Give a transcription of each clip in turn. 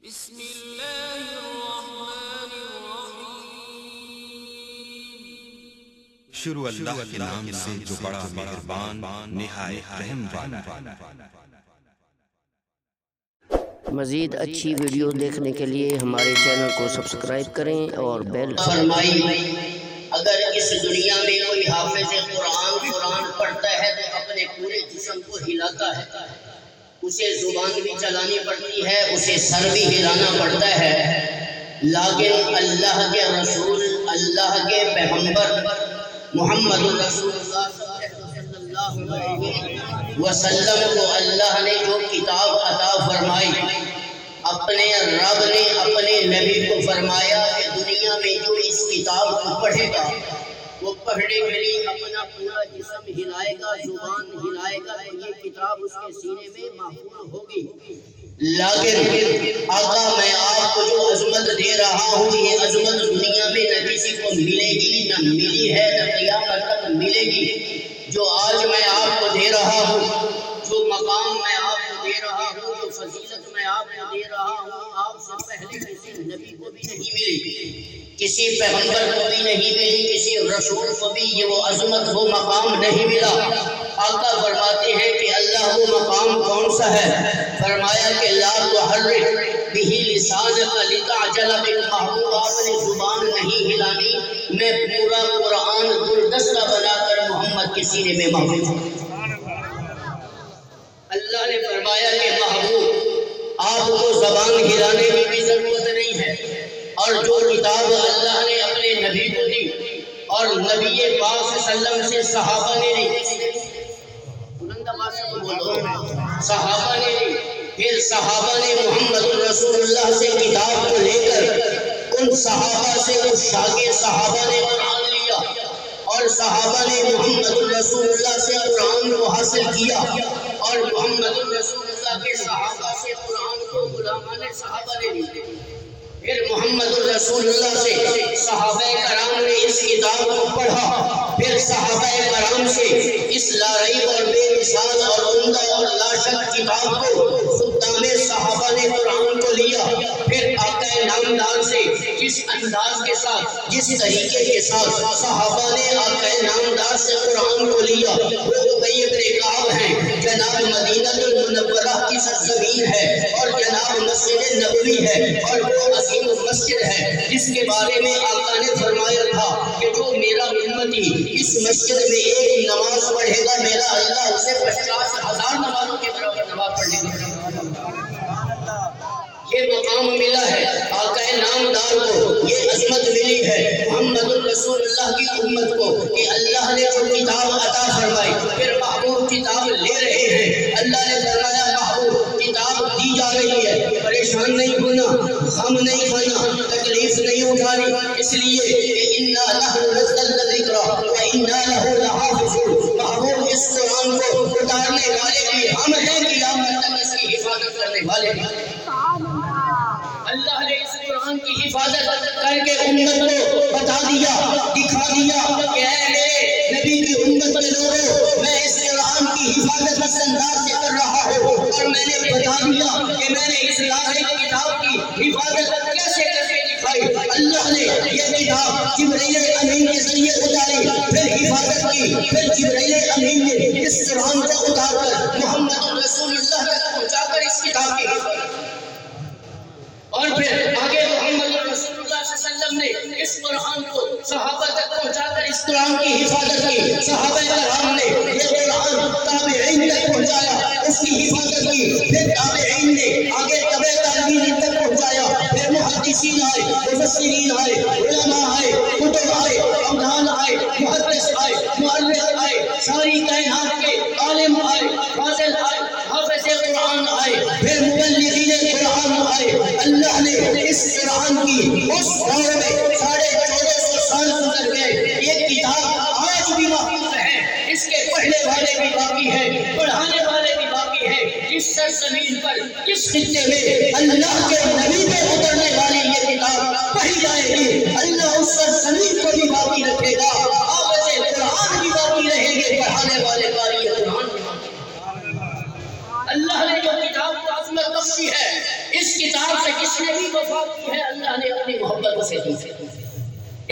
بسم اللہ الرحمن الرحیم۔ شروع اللہ کے نام سے جو بڑا مہربان نہایت رحم والا۔ مزید اچھی ویڈیو دیکھنے کے لیے ہمارے چینل کو سبسکرائب کریں اور بیل فرمائی اگر اس دنیا میں کوئی حافظ قرآن پڑھتا ہے تو اپنے پورے جسم کو ہلاتا ہے، اسے زبان بھی چلانی پڑتی ہے، اسے سر بھی ہلانا پڑتا ہے، لیکن اللہ کے رسول، اللہ کے پیغمبر محمد رسول اللہ صلی اللہ علیہ وسلم کو اللہ نے جو کتاب عطا فرمائی، اپنے رب نے اپنے نبی کو فرمایا کہ دنیا میں جو اس کتاب کو پڑھے گا وہ پڑھنے کے لیے اپنا پورا جسم ہلائے گا، زبان ہلائے گا، تو یہ کتاب اس کے سینے میں محفوظ ہوگی۔ لیکن آقا میں آپ کو جو عظمت دے رہا ہوں، یہ عظمت دنیا میں نہ کسی کو ملے گی، نہ ملی ہے، نہ قیامت تک ملے گی۔ جو آج میں آپ کو دے رہا ہوں، جو مقام میں آپ کو دے رہا ہوں، جو فضیلت میں آپ کو دے رہا ہوں، آپ سے پہلے کسی نبی کو بھی نہیں ملی، کسی پیغمبر کو بھی نہیں ملی، کسی رسول کو بھی یہ وہ عظمت، وہ مقام نہیں ملا۔ آقا فرماتے ہیں کہ اللہ وہ مقام کون سا ہے؟ فرمایا کہ لا تحرک بہ لسانک لتعجل بہ، محبوب آپ نے زبان نہیں ہلانی، میں پورا قرآن گلدستہ بنا کر محمد کے سینے میں محفوظ ہوں۔ اللہ نے فرمایا کہ محبوب آپ کو زبان ہلانے کی بھی ضرورت نہیں ہے، اور جو کتاب اللہ نے اپنے نبی کو دی اور نبی پاک صلی اللہ علیہ وسلم سے صحابہ نے لی، صحابہ نے لی، پھر صحابہ نے محمد رسول اللہ سے کتاب کو لے کر ان صحابہ سے اس شاگرد صحابہ نے قرآن لیا، اور صحابہ نے محمد رسول اللہ سے قرآن کو حاصل کیا، اور محمد رسول اللہ کے صحابہ سے قرآن کو غلامان صحابہ نے لیے۔ پھر محمد رسول اللہ سے صحابہ کرام نے اس کتاب کو پڑھا، پھر صحابہ کرام سے اس لاریب اور بے مثال اور عمدہ اور لاشک کتاب کو خدام صحابہ نے قرآن کو لیا، پھر آقا نامدار سے جس انداز کے ساتھ، جس طریقے کے ساتھ صحابہ نے آقا نامدار سے قرآن کو لیا، وہ ابی بن کعب ہیں، جناب مدینہ المنورہ کی سرزمین ہے، اور جناب مسجد نبوی ہے، اور وہ عظیم مسجد ہے جس کے بارے میں آقا نے فرمایا تھا کہ جو میرا امتی اس مسجد میں ایک نماز پڑھے گا، میرا اللہ اسے 50,000 نمازوں کے برابر نماز پڑھنے کا یہ مقام ملا ہے آقا نامدار کو، یہ عظمت ملی ہے محمد رسول اللہ کی امت کو کہ اللہ نے جو کتاب عطا فرمائی، پھر محبوب کتاب لے رہے ہیں۔ اللہ نے فرمایا محبوب کتاب دی جا رہی ہے، پریشان نہیں ہونا، غم نہیں کھانا، تکلیف نہیں اٹھانی، اس لیے کہ اِنَّا نَحْنُ نَزَّلْنَا الذِّکْرَ وَإِنَّا لَهُ لَحَافِظُونَ، محبوب اس قرآن کو اتارنے والے بھی ہم ہیں، قیامت تک اس کی حفاظت کرنے والے بھی۔ اللہ نے اس قرآن کی حفاظت کر کے امت کو بتا دیا، دکھا دیا کہ اے میرے نبی کی امت کے لوگوں، میں اس قرآن کی حفاظت اس انداز سے کر رہا ہوں، اور میں نے بتا دیا کہ میں نے اس لاحق کتاب کی حفاظت کیسے کر کے دکھائی۔ اللہ نے یہ کتاب جبرائیل امین کے ذریعے اتاری، پھر حفاظت کی، پھر جبرائیل امین نے اس قرآن کو اتار کر محمد رسول اللہ تک پہنچا کر اس کتاب کی حفاظت، اور پھر آگے محمد رسول اللہ صلی اللہ علیہ وسلم نے اس قرآن کو صحابہ تک پہنچا کر اس قرآن کی حفاظت کی۔ صحابہ کرام نے یہ قرآن تابعین تک پہنچایا، اس کی حفاظت کی، پھر تابعین نے آگے تبع تابعین تک پہنچایا، پھر محدثین آئے، مفسرین آئے، علماء آئے، کتب آئے، ابدال آئے، محدث آئے، مؤرخ آئے، ساری کائنات کے عالم آئے، فاضل آئے، حافظ قرآن آئے، پھر مبلغین قرآن آئے۔ اللہ نے اس قرآن کی اس دور میں 1450 سال گزر گئے، یہ کتاب آج بھی محفوظ ہے، اس کے پڑھنے والے بھی باقی ہیں، پڑھانے والے بھی باقی ہیں۔ جس سرزمین پر، جس خطے میں اللہ کے نبی پہ اترنے والی یہ کتاب پڑھی جائے گی، اللہ اس سرزمین کو بھی باقی رکھے گا، حافظ قرآن بھی باقی رہیں گے، پڑھانے والے قاری قرآن بھی باقی۔ اللہ نے جو کتاب کو عظمت بخشی ہے، اس کتاب سے جس نے بھی وفا کی ہے اللہ نے اپنی محبت سے دی ہے۔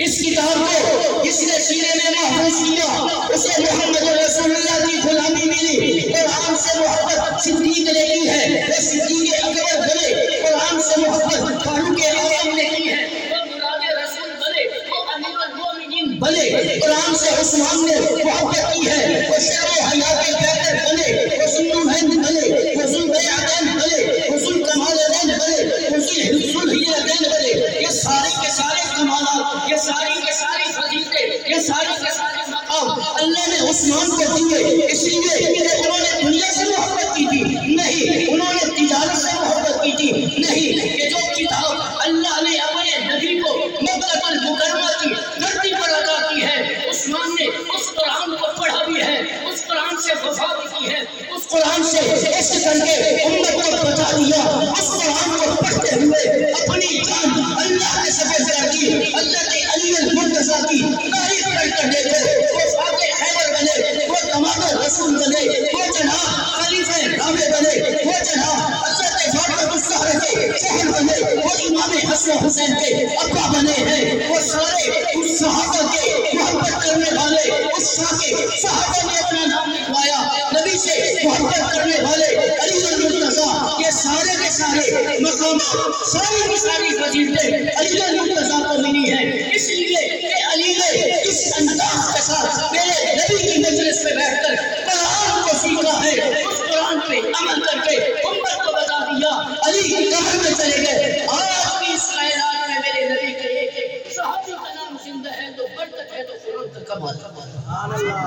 اس کتاب کو جس نے سینے میں محفوظ کیا اسے محمد رسول اللہ کی غلامی ملی۔ قرآن سے محبت صدیق نے کی ہے، وہ صدیق اکبر بنے۔ قرآن سے محبت فاروق اعظم نے کی ہے، وہ مراد رسول بنے، وہ امیر المومنین بنے۔ قرآن سے عثمان نے محبت کی ہے، وہ شعر و حیات بیدر بنے، وہ ذوالنورین بنے، وہ ذوالبیعتین بنے، وہ ذوالکمالین بنے، وہ ذوالحجتین بنے۔ یہ سارے کے سارے کمالات، یہ ساری کے ساری فضیلتیں، یہ ساری کے سارے مقام اللہ نے عثمان کو دیے۔ اس لیے کہ انہوں نے دنیا سے محبت کی تھی نہیں، انہوں نے تجارت سے محبت کی تھی نہیں، کہ جو کتاب اللہ نے اپنے نبی کو مکہ المکرمہ کی دھرتی پر عطا کی ہے، عثمان نے اس قرآن کو پڑھا بھی ہے، اس قرآن سے وفا بھی کی ہے، اس قرآن سے عشق کر کے امت کو بتا دیا۔ اس قرآن کو پڑھتے ہوئے اپنی جان اللہ کے سفید کر دی، اللہ کے علی المرتضیٰ کی تعریف کر دیتے۔ وہ فاتح خیبر بنے، وہ دماد رسول بنے، وہ جناب خلیفہ رابع بنے، وہ جناب حضرت فاطمہ الزہرا کے شوہر بنے، وہ امام حسن و حسین کے ابا بنے ہیں۔ وہ سارے اس صحابہ کے محبت کرنے والے، اس شاہ کے صحابہ نے اپنا نام لکھوایا، نبی سے محبت کرنے والے علی المرتضیٰ، یہ سارے کے سارے مقامات، ساری کی ساری فضیلتیں علی المرتضیٰ کو ملی ہیں۔ اس لیے کہ علی نے اس انداز کے ساتھ میرے نبی کی مجلس میں بیٹھ کر قرآن کو سیکھا ہے، اس قرآن پہ عمل کر کے امت کو بتا دیا۔ علی کی قبر میں چلے گئے، آج بھی اس کائنات میں میرے نبی کے ایک صحابی کا نام زندہ ہے تو برکت ہے، تو قرآن کا کمال۔ سبحان اللہ،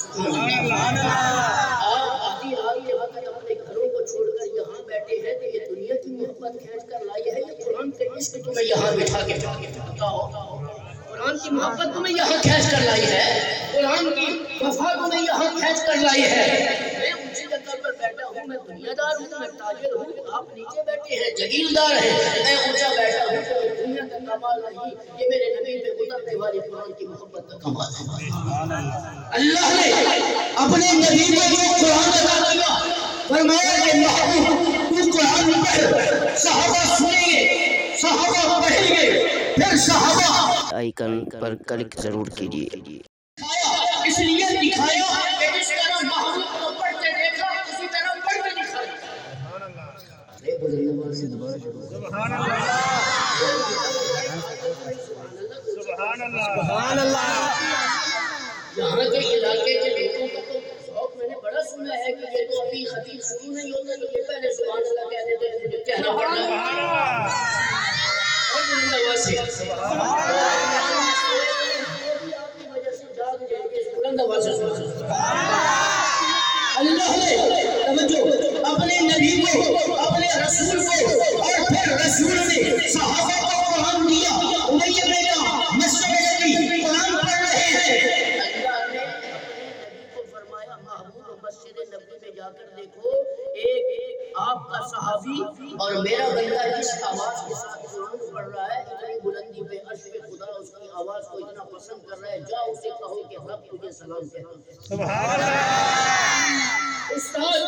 سبحان اللہ۔ آدھی وقت اپنے گھروں کو چھوڑ کر یہاں بیٹھے ہیں تو یہ دنیا کی محبت کھینچ کر لائی ہے، یہ قرآن کے عشق تمہیں یہاں بٹھا کے قرآن کی محبت تمہیں یہاں کھینچ کر لائی ہے، قرآن کی وفا تمہیں یہاں کھینچ کر لائی ہے۔ میں اونچی جگہ پر بیٹھا ہوں، میں دنیا دار ہوں، میں تاجر ہوں، آپ نیچے بیٹھے ہیں جگیردار ہیں، میں اونچا بیٹھا ہوں، تو دنیا کا کمال نہیں، یہ میرے نبی پہ گزرنے والی قرآن کی محبت کا کمال ہے۔ اللہ نے اپنے نبی کو جو قرآن عطا کیا، فرمایا کہ محبوب تو قرآن پڑھ، صحابہ سنیں گے، صحابہ پڑھیں گے، پھر صحابہ آئیکن پر کلک ضرور کیجیے۔ اس لیے دکھایا کہ جس طرح محبوب کو پڑھتے دیکھا اسی طرح پڑھ کے دکھایا۔ سبحان اللہ۔ یہاں کے علاقے کے لوگوں کا تو شوق میں نے بڑا سنا ہے کہ یہ تو ابھی خطیب شروع نہیں ہوتا تو یہ پہلے سبحان اللہ کہہ دیتے ہیں، مجھے کہنا پڑا اور بلند آواز سے اللہ نے توجہ اپنے نبی کو، اپنے رسول کو، اور پھر رسول نے صحابہ کو قرآن دیا۔ امیہ نے کہا مسجد نبی قرآن پڑھ رہے ہیں، اللہ نے اپنے نبی کو فرمایا محبوب مسجد نبی میں جا کر دیکھو، ایک آپ کا صحابی اور میرا بندہ جس آواز کے ساتھ قرآن پڑھ رہا ہے، اتنی بلندی پہ عرش پہ خدا اس کی آواز کو اتنا پسند کر رہا ہے، جاؤ اسے کہو کہ رب تجھے سلام کہتا ہے۔ سبحان اللہ۔ استاد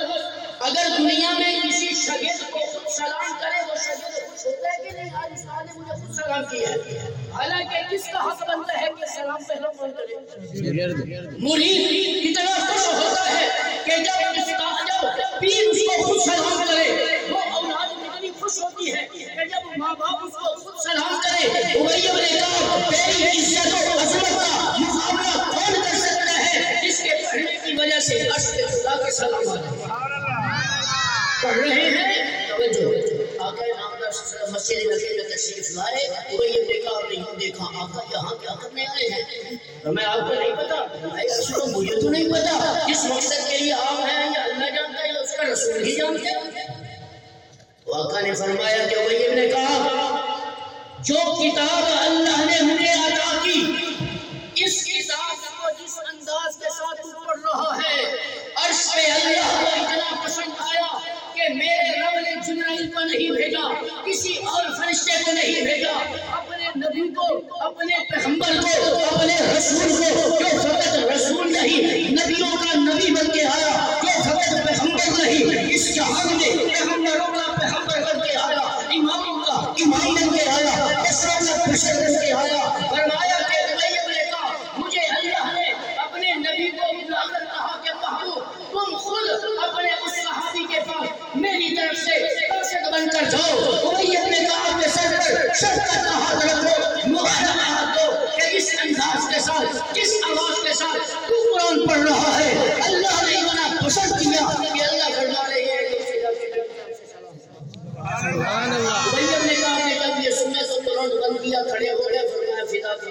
اگر دنیا میں کسی شاگرد کو خود سلام کرے وہ شاگرد خوش ہوتا ہے کہ نہیں؟ آج استاد نے مجھے خود سلام کیا ہے، حالانکہ کس کا حق بنتا ہے کہ سلام پہلے کون کرے؟ مرید اتنا خوش ہوتا ہے کہ جب پیر اس کو خود سلام کرے، وہ اولاد اتنی خوش ہوتی ہے کہ جب ماں باپ اس کو خود سلام کرے۔ امیہ نے کہا تیری عزت و عظمت کا مقابلہ کون کر سکتا ہے جس کے پڑھنے کی وجہ سے عرش پہ خدا کے سلام پڑھ رہے ہیں۔ توجہ آقا نامدار مسجد نبی میں تشریف لائے، امیہ نے کہا آپ نے یوں دیکھا آقا یہاں کیا کرنے آئے ہیں؟ میں آپ کو نہیں پتا، مجھے تو نہیں پتا جس مقصد کے لیے آپ ہیں یا اللہ جانتا ہے یا اس کا رسول ہی جانتے ہیں۔ آقا نے فرمایا کہ امیہ نے کہا جو کتاب اللہ نے ہمیں عطا کی، اس کتاب کو جس انداز کے ساتھ تو پڑھ رہا ہے، عرش پہ اللہ کو اتنا پسند آیا کہ میرے رب نے جبرائیل کو نہیں بھیجا، کسی اور فرشتے کو نہیں بھیجا، اپنے نبی کو، اپنے پیغمبر کو، اپنے رسول کو، جو فقط رسول نہیں نبیوں کا نبی بن کے آیا، جو فقط پیغمبر نہیں اس جہان میں پیغمبروں کا پیغمبر بن کے آیا، امام کا امام بن کے آیا، اسرت بشر بن کے آیا۔ فرمایا کہ طیب نے کہا مجھے اللہ نے اپنے نبی کو بلا کر کہا کہ محبوب تم خود اپنے اس صحابی کے پاس میری طرف سے قاصد بن کر جاؤ۔ طیب نے کہا اپنے سر پر شفقت کا ہاتھ رکھو، مبارک ہاتھ دو کہ اس انداز کے ساتھ، کس آواز کے ساتھ تو قرآن پڑھ رہا ہے۔ اللہ نے اتنا پسند کیا کہ اللہ فرما رہے ہیں کہ سبحان اللہ۔ طیب نے کہا کہ جب یہ سنے تو ترنت بند کیا، کھڑے ہو گئے، فرمایا فدا کا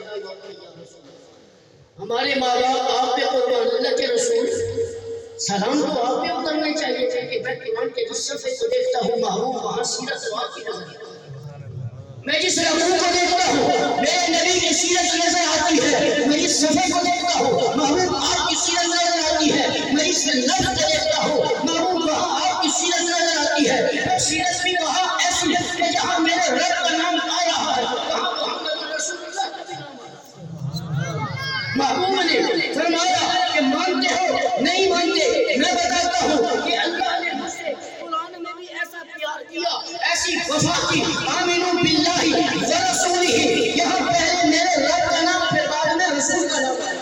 ہمارے ماں باپ آپ پہ قربان، اللہ کے رسول سلام تو آپ پہ اترنا چاہیے تھا کہ میں قرآن کے جس صفحے کو دیکھتا ہوں محبوب وہاں سیرت و آپ کی نظر، میں جس رقم کو دیکھتا ہوں میرے نبی کی سیرت نظر آتی ہے، میں جس صفحے کو دیکھتا ہوں محبوب آپ کی سیرت نظر آتی ہے، میں اس لفظ کو دیکھتا ہوں محبوب وہاں آپ کی سیرت نظر آتی ہے۔ سیرت بھی وہاں ایسی ہے کہ جہاں میرے رب کا نام آ رہا ہے، وہاں محمد رسول اللہ کا بھی نام آ رہا ہے۔ محبوب نے فرمایا کہ مانتے ہو نہیں مانتے، میں بتاتا ہوں کہ اللہ نے مجھ سے قرآن میں بھی ایسا پیار کیا، ایسی وفا کی، آمنوا باللہ ورسولہ، یہاں پہلے میرے رب کا نام پھر بعد میں رسول کا نام ہے۔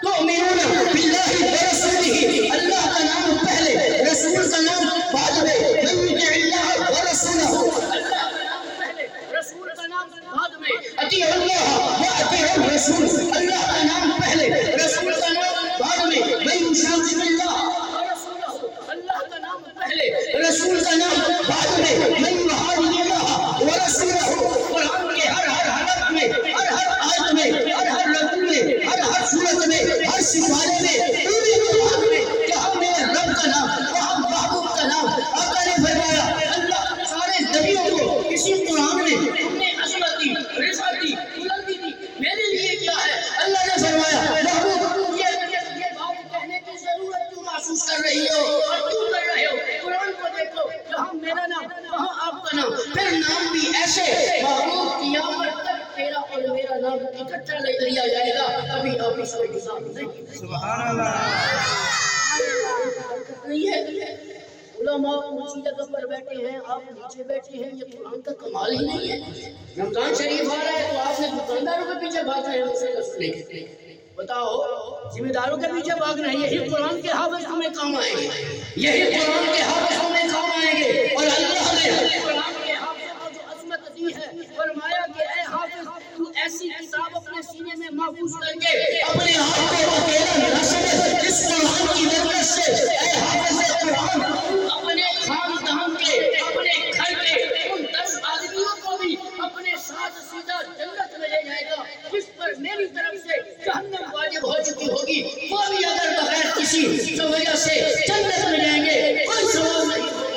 تؤمنون باللہ ورسولہ، اللہ کا نام پہلے، رسول کا نام بعد میں۔ من یطع اللہ ورسولہ، اللہ کا نام پہلے، رسول کا نام بعد میں۔ اطیعوا اللہ واطیعوا الرسول، اللہ کا نام پہلے، رسول کا نام بعد میں۔ من یشاقق اللہ ورسولہ، اللہ کا نام پہلے، رسول کا نام بعد میں۔ من یحادد اللہ ورسولہ، قرآن کے ہر حرف میں، ہر آیت میں، ہر رکوع میں، ہر سورت میں، ہر سپارے میں، پوری قرآن میں جہاں میرے رب کا نام، وہاں محبوب کا نام۔ آقا نے فرمایا اللہ سارے نبیوں کو اسی قرآن میں تم نے عظمت دی، رضا دی، بلندی دی، میرے لیے کیا ہے؟ اللہ نے فرمایا محبوب یہ بات کہنے کی ضرورت کیوں محسوس کر رہی ہو اور کیوں کر رہے ہو؟ قرآن کو دیکھو، جہاں میرا نام وہاں آپ کا نام، پھر نام بھی ایسے محبوب قیامت تک تیرا اور میرا نام اکٹھا لیا جائے گا، کبھی آپ اس کو حساب نہیں۔ سبحان اللہ۔ نہیں ہے علماء اونچی جگہ پر بیٹھے ہیں، آپ نیچے بیٹھے ہیں، یہ قرآن کا کمال ہی نہیں ہے؟ رمضان شریف آ رہا ہے تو آپ نے دکانداروں کے پیچھے بھاگ رہے ہیں اسے رسولے کے، بتاؤ ذمہ داروں کے پیچھے بھاگنا ہے؟ یہی قرآن کے حافظ تمہیں کام آئیں گے، یہی قرآن کے حافظ تمہیں کام آئیں گے۔ اور اللہ نے قرآن کے حافظ کو جو عظمت دی ہے، فرمایا کہ اے حافظ تو ایسی کتاب اپنے سینے میں محفوظ کر کے اپنے آپ کو اکیلا نہ سمجھ، اس قرآن کی برکت سے اے حافظ قرآن اپنے خاندان کے، اپنے گھر کے ان 10 آدمیوں کو بھی اپنے ساتھ سیدھا جنت میں لے جائے گا، جس پر میری طرف سے جہنم واجب ہو چکی ہوگی، وہ بھی اگر بغیر کسی وجہ سے جنت میں جائیں گے، کوئی سوال نہیں ہوگا۔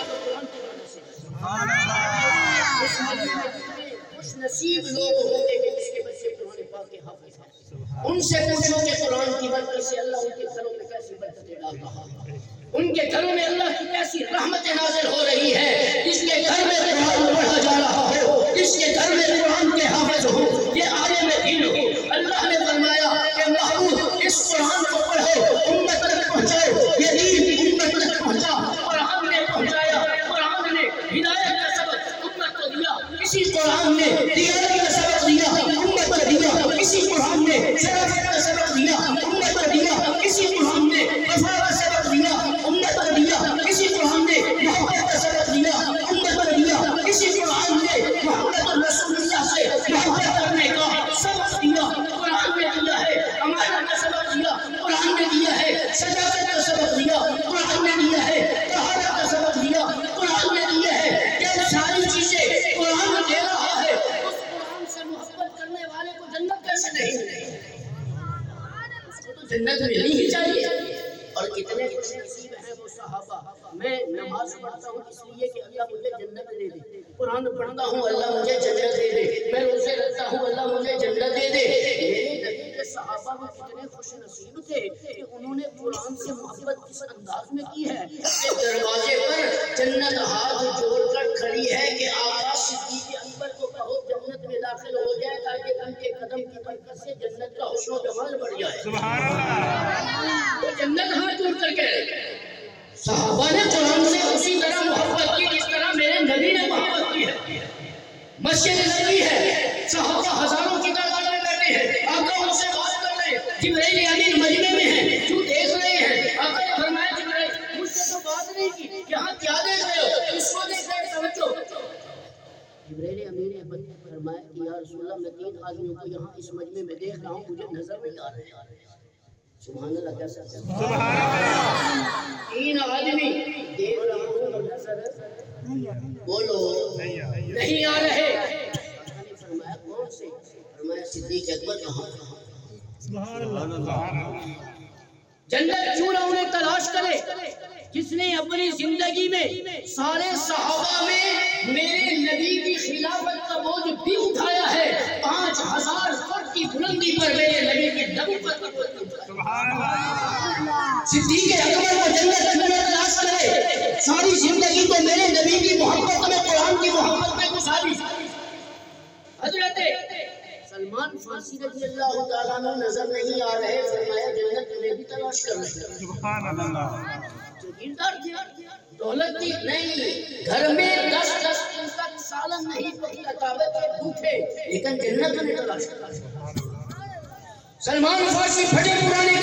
خوش نصیب لوگ ہوں گے کہ جس کے بچے قرآن پاک کے حافظ ہیں، ان سے پوچھو کہ قرآن کی برکت سے اللہ ان کے گھروں میں کیسی برکتیں ڈال رہا ہے، ان کے گھروں میں اللہ کی کیسی رحمتیں نازل ہو رہی ہے۔ جس کے گھر میں قرآن پڑھا جا رہا ہو، جس کے گھر میں قرآن کے حافظ ہو، یہ عالم دین ہو، اللہ نے فرمایا کہ محبوب اس قرآن کو پڑھو، امت تک پہنچاؤ، یہ دین امت تک پہنچا، قرآن نے پہنچایا، قرآن نے ہدایت کا سبق امت کو دیا، اسی قرآن نے دیانت کا سبق دیا، امت کو دیا، اسی قرآن نے شرافت کا سبق دیا، امت کو دیا، اسی قرآن نے وفا کا سبق دیا، امت کو دیا، اسی قرآن نے محبت کا سبق دیا، امت کو دیا، اسی قرآن نے محمد رسول اللہ سے محبت کرنے کا سبق دیا، قرآن نے دیا ہے، امانت کا سبق دیا، قرآن نے دیا ہے، صداقت کا سبق دیا، قرآن نے دیا ہے، طہارت کا سبق دیا، قرآن نے دیا ہے۔ یہ ساری چیزیں قرآن دے رہا ہے، اس قرآن سے محبت کرنے والے کو جنت کیسے نہیں ملے؟ اس کو تو جنت ملنی ہی چاہیے۔ اور کتنے خوش نصیب ہیں وہ صحابہ، میں نماز پڑھتا ہوں اس لیے کہ اللہ مجھے جنت دے دے، قرآن پڑھتا ہوں اللہ مجھے جنت دے دے، میں روزے رکھتا ہوں اللہ مجھے جنت دے دے۔ میرے نبی کے صحابہ بھی کتنے خوش نصیب تھے کہ انہوں نے قرآن سے محبت کس انداز میں کی ہے کہ دروازے پر جنت ہاتھ جوڑ کر کھڑی ہے کہ آقا صدیق اکبر کو کہو جنت میں داخل ہو جائے تاکہ ان کے قدم کی برکت سے جنت کا حسن و جمال بڑھ جائے۔ سبحان اللہ۔ تو جنت ہاتھ جوڑ کر کے صحابہ نے قرآن سے اسی طرح محبت کی جس طرح میرے نبی نے محبت کی ہے. مسجد نبی ہے، صحابہ ہزاروں کی تعداد میں بیٹھے ہیں، آقا ان سے بات کر رہے ہیں، جبرائیل امین مجمع میں ہیں، جو دیکھ رہے ہیں. آقا نے فرمایا جبرائیل مجھ سے تو بات نہیں کی، یہاں کیا دیکھ رہے ہو؟ اس کو دیکھ رہے ہیں، توجہ. جبرائیل امین نے فرمایا کہ یا رسول اللہ میں 3 آدمیوں کو یہاں اس مجمع میں دیکھ رہا ہوں، مجھے نظر نہیں آ رہے. سبحان اللہ. کیا سکتے ہیں؟ سبحان اللہ. 3 آدمی دیکھ رہا ہوں، نظر بولو نہیں آ رہے. فرمایا کون سے؟ فرمایا صدیق اکبر. کہاں؟ سبحان اللہ. جنت چورا انہیں تلاش کرے جس نے اپنی زندگی میں سارے صحابہ میں میرے نبی کی خلافت کا بوجھ بھی اٹھایا ہے. 5000 فٹ کی بلندی پر میرے نبی کی نبوت کا بوجھ اٹھایا. صدیق اکبر کو جنت چورا تلاش کرے، ساری زندگی تو میرے نبی کی محبت میں، قرآن کی محبت میں گزاری. حضرت سلمان فارسی رضی اللہ تعالیٰ عنہ نظر نہیں آ رہے، فرمایا جنت تمہیں بھی تلاش کر رہے ہیں. سبحان اللہ. جاگیردار تھے، دولت تھی نہیں، گھر میں 10 دن تک سالن نہیں پکا، کعبے کے بھوکے، لیکن جنت میں تلاش کر رہے. سلمان فارسی پھٹے پرانے